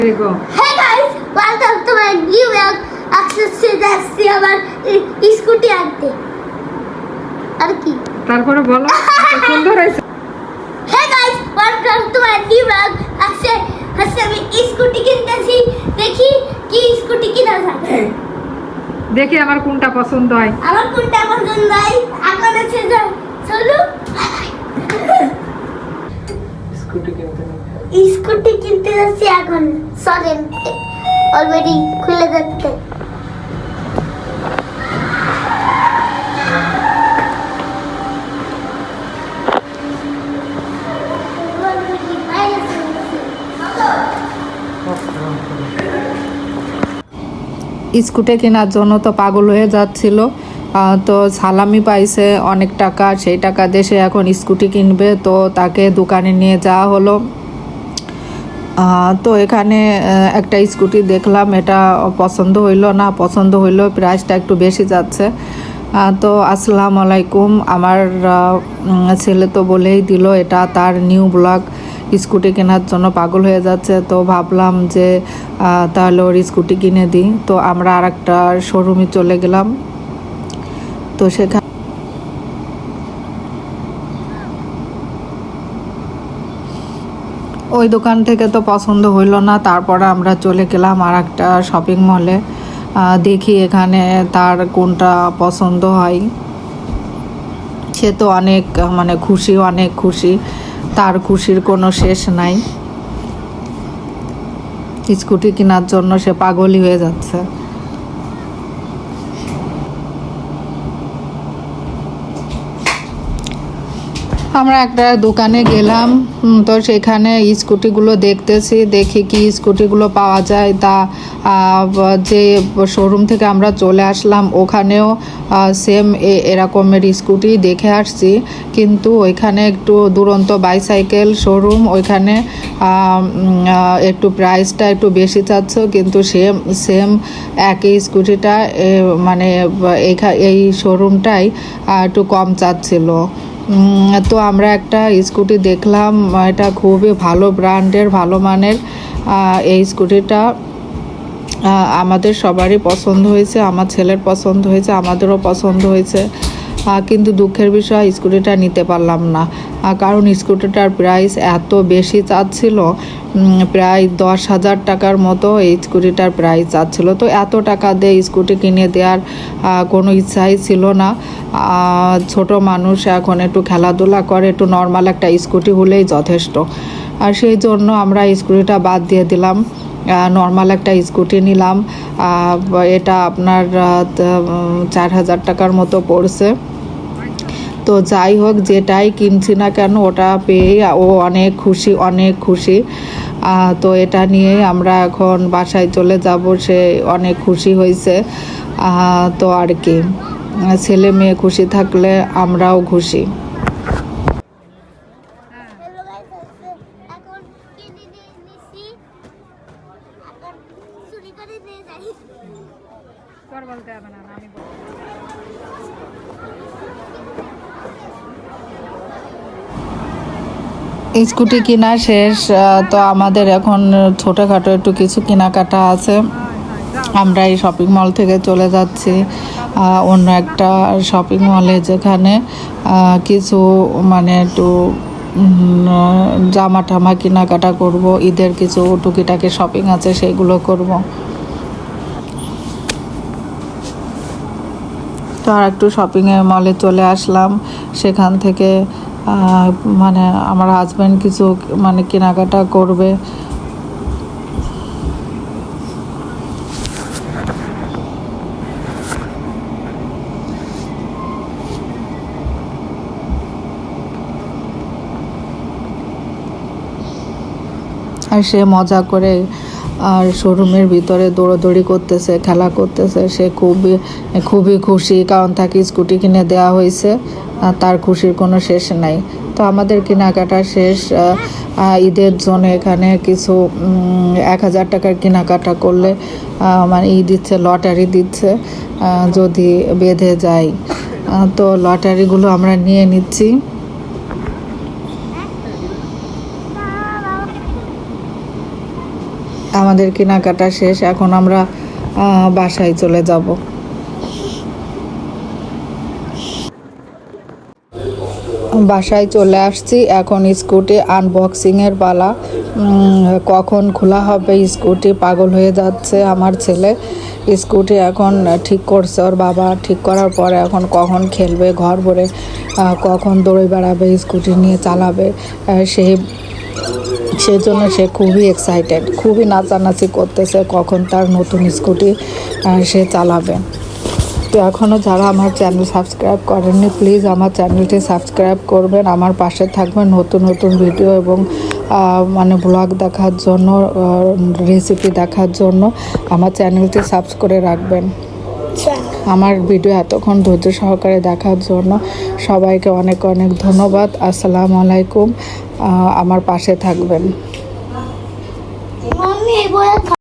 There you go. Hey guys, welcome to my new vlog. Access to যাচ্ছি আমার scooty আনতে আর কি তারপরে বলো সুন্দর হয়েছে। Hey guys, welcome to my new vlog. আজকে আমি স্কুটি কিনতেছি, দেখি কি স্কুটি কিনা যায়। দেখি আমার কোনটা পছন্দ হয়। আমার কোনটা পছন্দ হয় এখন আছে যাও চলো। স্কুটি কিনতে যাচ্ছি এখন। সরেন অলরেডি খুলে যাচ্ছে। স্কুটি কেনার জন্য তো পাগল হয়ে যাচ্ছিল, তো সালামি পাইছে অনেক টাকা, সেই টাকা দিয়ে সে এখন স্কুটি কিনবে। তো তাকে দোকানে নিয়ে যাওয়া হলো। তো এখানে একটা স্কুটি দেখলাম, এটা পছন্দ হইল না, পছন্দ হইলো প্রাইসটা একটু বেশি যাচ্ছে। তো আসসালামু আলাইকুম, আমার ছেলে তো বলেই দিল এটা তার নিউ ব্লগ, স্কুটি কেনার জন্য পাগল হয়ে যাচ্ছে। তো ভাবলাম যে তাহলে ওর স্কুটি কিনে দিই। তো আমরা আর একটা শোরুমে চলে গেলাম। তো সেখানে ওই দোকান থেকে তো পছন্দ হইল না, তারপরে আমরা চলে গেলাম আর একটা শপিং মলে। দেখি এখানে তার কোনটা পছন্দ হয়। সে তো অনেক অনেক খুশি, তার খুশির কোনো শেষ নাই। স্কুটি কেনার জন্য সে পাগলই হয়ে যাচ্ছে। আমরা একটা দোকানে গেলাম, তো সেখানে স্কুটিগুলো দেখতেছি, দেখি কি স্কুটিগুলো পাওয়া যায়। তা যে শোরুম থেকে আমরা চলে আসলাম ওখানেও সেম এরকমের স্কুটি দেখে আসছি, কিন্তু ওইখানে একটু দুরন্ত বাইসাইকেল শোরুম, ওইখানে একটু প্রাইসটা একটু বেশি চাচ্ছ, কিন্তু সেম একই স্কুটিটা এই শোরুমটাই একটু কম চাচ্ছিল। তো আমরা একটা স্কুটি দেখলাম, এটা খুবই ভালো ব্র্যান্ডের, ভালো মানের। এই স্কুটিটা আমাদের সবারই পছন্দ হয়েছে, আমার ছেলের পছন্দ হয়েছে, আমাদেরও পছন্দ হয়েছে। কিন্তু দুঃখের বিষয় স্কুটিটা নিতে পারলাম না, কারণ স্কুটিটার প্রাইস এত বেশি চাচ্ছিল, প্রায় 10,000 টাকার মতো এই স্কুটিটার প্রাইস চাচ্ছিল। তো এত টাকা দিয়ে স্কুটি কিনে দেওয়ার কোনো ইচ্ছাই ছিল না। ছোট মানুষ এখন একটু খেলাধুলা করে, একটু নর্মাল একটা স্কুটি হলেই যথেষ্ট। আর সেই জন্য আমরা স্কুটিটা বাদ দিয়ে দিলাম, নর্মাল একটা স্কুটি নিলাম। এটা আপনার 4,000 টাকার মতো পড়ছে। তো যাই হোক, যেটাই কিনছি না কেন ওটা পেয়ে ও অনেক খুশি। তো এটা নিয়ে আমরা এখন বাসায় চলে যাব, সে অনেক খুশি হয়েছে। তো আর কি, ছেলে মেয়ে খুশি থাকলে আমরাও খুশি। স্কুটি কেনা শেষ, তো আমাদের এখন ছোটোখাটো একটু কিছু কেনাকাটা আছে। আমরা এই শপিং মল থেকে চলে যাচ্ছি অন্য একটা শপিং মলে, যেখানে কিছু একটু জামা টামা কেনাকাটা করব, ঈদের কিছু টুকিটাকি শপিং আছে সেইগুলো করব। তো আর একটু শপিংয়ের মলে চলে আসলাম, সেখান থেকে আমার হাজব্যান্ড কিছু কেনাকাটা করবে। আর সে মজা করে আর শোরুমের ভিতরে দৌড়াদৌড়ি করতেছে, খেলা করতেছে। সে খুবই খুশি, কারণ তাকে স্কুটি কিনে দেওয়া হয়েছে, তার খুশির কোনো শেষ নাই। তো আমাদের কেনাকাটা শেষ। ঈদের জন্য এখানে কিছু 1,000 টাকার কেনাকাটা করলে দিচ্ছে, লটারি দিচ্ছে যদি বেঁধে যায়। তো লটারিগুলো আমরা নিয়ে নিচ্ছি। আমাদের কেনাকাটা শেষ, এখন আমরা বাসায় চলে যাব। বাসায় চলে আসছি, এখন স্কুটি আনবক্সিংয়ের পালা। কখন খোলা হবে স্কুটি, পাগল হয়ে যাচ্ছে আমার ছেলে। স্কুটি এখন ঠিক করছে ওর বাবা, ঠিক করার পরে এখন কখন খেলবে ঘর ভরে, কখন দৌড়ে বেড়াবে, স্কুটি নিয়ে চালাবে, সেজন্য সে খুবই এক্সাইটেড, খুবই নাচানাচি করতেছে কখন তার নতুন স্কুটি সে চালাবে। তো এখনও যারা আমার চ্যানেল সাবস্ক্রাইব করেননি, প্লিজ আমার চ্যানেলটি সাবস্ক্রাইব করবেন, আমার পাশে থাকবেন নতুন নতুন ভিডিও এবং মানে ব্লগ দেখার জন্য, রেসিপি দেখার জন্য আমার চ্যানেলটি সাবস্ক্রাইব করে রাখবেন। আমার ভিডিও এতক্ষণ ধৈর্য সহকারে দেখার জন্য সবাইকে অনেক অনেক ধন্যবাদ। আসসালামু আলাইকুম, আমার পাশে থাকবেন। মম্মি এই বইটা